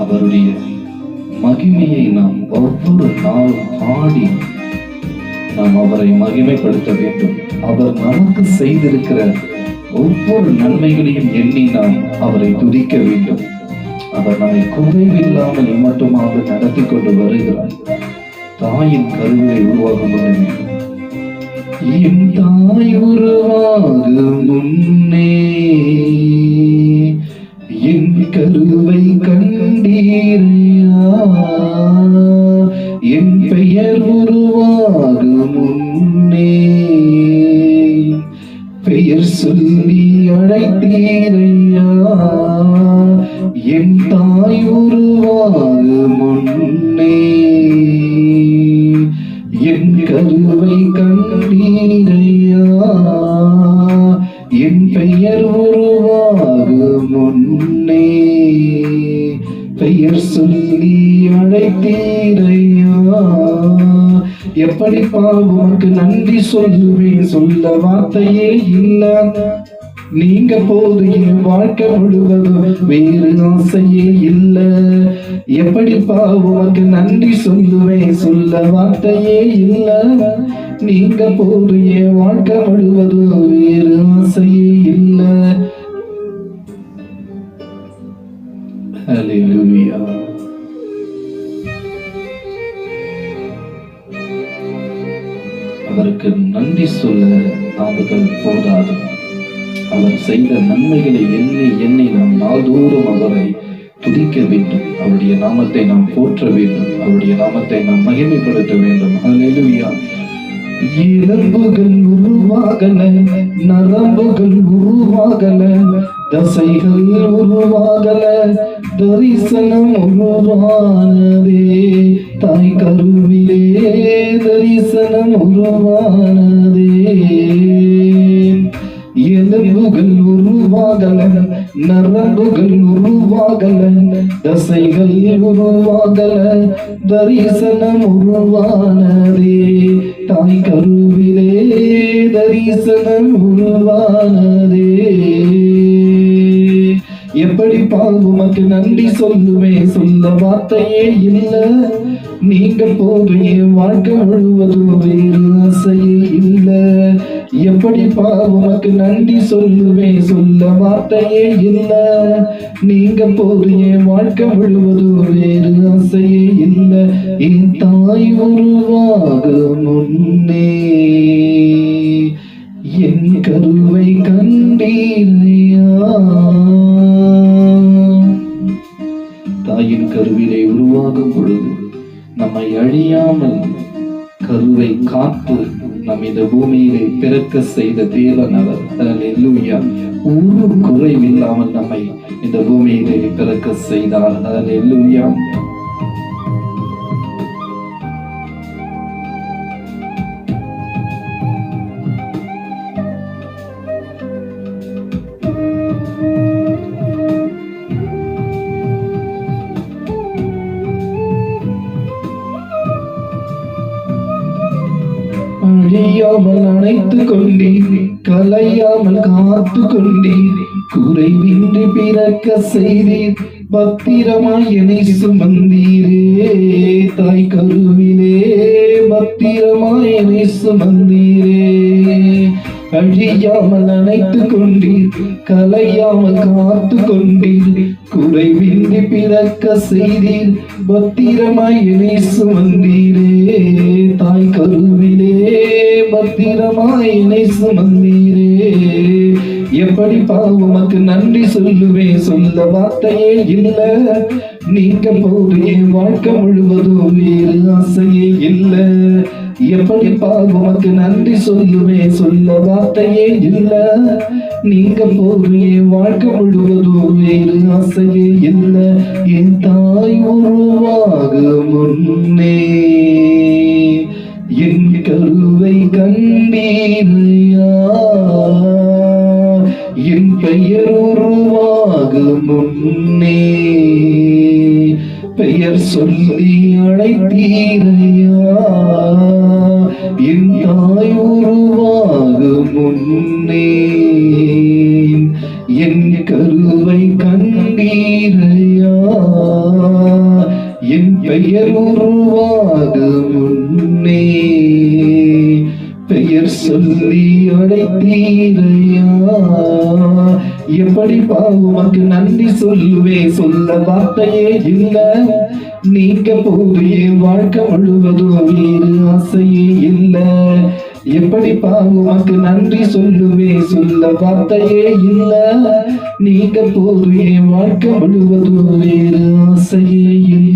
அவருடைய மகிமையை நாம் ஒவ்வொரு நாள் பாடி நாம் அவரை மகிமைப்படுத்த வேண்டும். அவர் நமக்கு செய்திருக்கிற ஒவ்வொரு நன்மைகளையும் எண்ணி நாம் அவரை துதிக்க வேண்டும். அவர் நம்மை குறைவில்லாமல் மட்டுமாக நடத்தி கொண்டு வருகிறார். தாயின் கருவை உருவாகும் என் தாய் உருவாகும் முன்னே என் கருவை கண்டீரையா, என் பெயர் உருவாகும் முன்னே பெயர் சொல்லி அழைத்தீரையா, என் தாய் உருவாகும் முன்னே என் கருவை கண்டீரையா, என் பெயர் உருவாகும் முன்னே பெயர் சொல்லி அழைத்தீரையா. எப்படி உனக்கு நன்றி சொல்லுவேன், சொல்ல வார்த்தையே இல்ல. நீங்க போது என் வாழ்க்கை முழுவதும் வேறு ஆசையே இல்ல. எப்படி உனக்கு நன்றி சொல்லுவேன், சொல்ல வார்த்தையே இல்ல. நீங்க போது என் வாழ்க்கை முழுவதும் வேறு ஆசையே இல்ல. ஹல்லேலூயா. அவருக்கு நன்றி சொல்ல நாவுகள் போதாது. அவர் செய்த நன்மைகளை எண்ணி எண்ணி நாம் நாள்தோறும் அவரை துதிக்க வேண்டும். அவருடைய நாமத்தை நாம் போற்ற வேண்டும். அவருடைய நாமத்தை நாம் மகிமைப்படுத்த வேண்டும். ஹல்லேலூயா. எலும்புகள் உருவாகல, நரம்புகள் உருவாகல, தசைகள் உருவாகல, தரிசனம் உருவானதே. தாய் கருவிலே தரிசனம் உருவானதே. எலும்புகள் உருவாகல, நரம்புகள் உருவாகல, தசைகள் உருவாகல, தரிசனம் உருவானதே. தாய் கருவிலே தரிசனம் உருவானதே. எப்படி உமக்கு நன்றி சொல்லுவேன், சொல்ல வார்த்தையே இல்ல. நீங்க போது என் வாழ்க்கை முழுவதும் வேறு ஆசையே இல்ல. எப்படி உமக்கு நன்றி சொல்லுவேன், சொல்ல வார்த்தையே இல்ல. நீங்க போது என் வாழ்க்கை முழுவதும் வேறு ஆசையே இல்ல. என் தாய் உருவாக முன்னே என் கருவை கண்டீரையா. தாயின் கருவிலே உருவாகும் பொழுது நம்மை அழியாமல் கருவை காத்து நம் இந்த பூமியிலே பிறக்க செய்த தேவன் அவர். ஹல்லேலூயா. ஒரு குறைவில்லாமல் நம்மை இந்த பூமியிலே பிறக்க செய்தார். ஹல்லேலூயா. அழியாமல் அணைத்து கொண்டீர், கலையாமல் காத்து கொண்டீர், குறைவின்றி பிறக்க செய்தீர், பத்திரமாய் என்னை சுமந்தீரே. தாய் கருவிலே பத்திரமாய் என்னை சுமந்தீரே. அழியாமல் அணைத்து கொண்டீர், கலையாமல் காத்து கொண்டீர், குறைவின்றி பிறக்க செய்தீர், பத்திரமாய் என்னை சுமந்தீரே. தாய் கருவிலே பத்திரமாய் என்னை சுமந்தீரே. எப்படி உமக்கு நன்றி சொல்லுவேன், சொல்ல வார்த்தையே இல்ல. நீங்க போது என் வாழ்க்கை முழுவதும் வேறு ஆசையே இல்ல. எப்படி உமக்கு நன்றி சொல்லுவேன், சொல்ல வார்த்தையே இல்ல. நீங்க போது என் வாழ்க்கை முழுவதும் வேறு ஆசையே இல்ல. என் தாய் உருவாக முன்னே என் கருவை கண்டீரையா, என் பெயர் உருவாக முன்னே பெயர் சொல்லி அழைத்தீரையா. என் தாய் உருவாக முன்னே என் கருவை கண்டீரையா. பெயர் உருவாகும் முன்னே பெயர் சொல்லி அழைத்தீரையா. எப்படி உமக்கு நன்றி சொல்லுவேன், சொல்ல வார்த்தையே இல்ல. நீங்க போது என் வாழ்க்கை முழுவதும் வேறு ஆசையே இல்ல. எப்படி உமக்கு நன்றி சொல்லுவேன், சொல்ல வார்த்தையே இல்ல. நீங்க போது என் வாழ்க்கை முழுவதும் வேறு ஆசையே இல்ல.